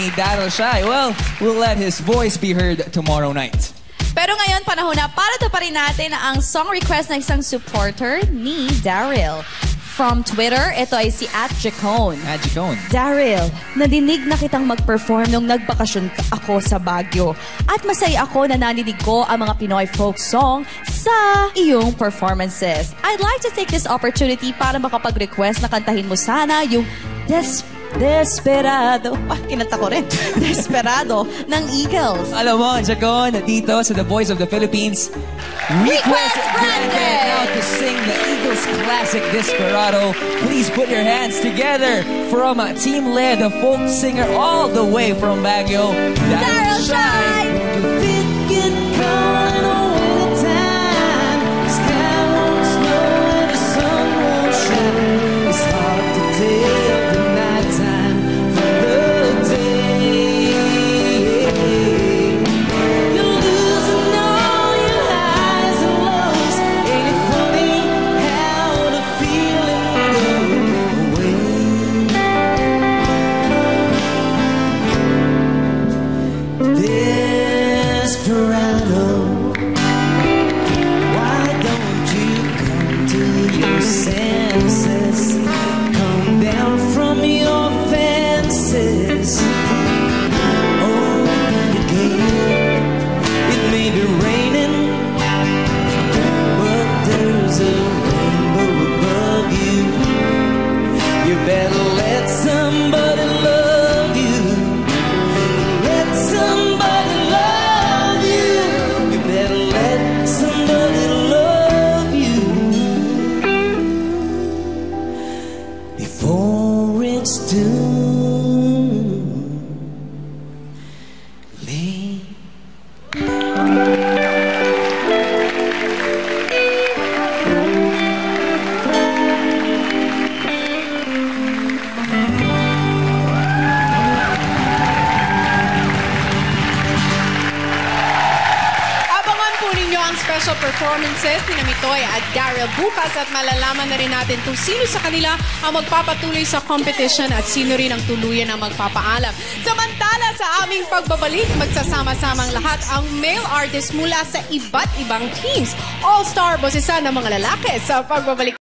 ni Daryl Shai. Well, we'll let his voice be heard tomorrow night. Pero ngayon, panahon na para taparin natin ang song request ng isang supporter ni Daryl. From Twitter, ito ay si @Jacone. @Jacone. Daryl, nadinig na kitang mag-perform nung nagbakasyon ako sa Baguio. At masaya ako na naninig ko ang mga Pinoy folk song sa iyong performances. I'd like to take this opportunity para makapag-request na kantahin mo sana yung Desperado. Kinanta ko rin. Desperado ng Eagles. Alam mo, Jacone, dito sa The Voice of the Philippines, request granted. Now to sing the Eagles classic Desperado. Please put your hands together from Team Led, the folk singer all the way from Baguio, Daryl Shai. Before it's too late. Abangan po ninyo ang special performances ni Mitoy at Daryl bukas at malalaman na rin natin kung sino sa kanila ang magpapatuloy sa competition at sino rin ang tuluyan ang magpapaalam. Samantala sa aming pagbabalik, magsasama-samang lahat ang male artist mula sa iba't ibang teams. All-star boses ng mga lalaki sa pagbabalik.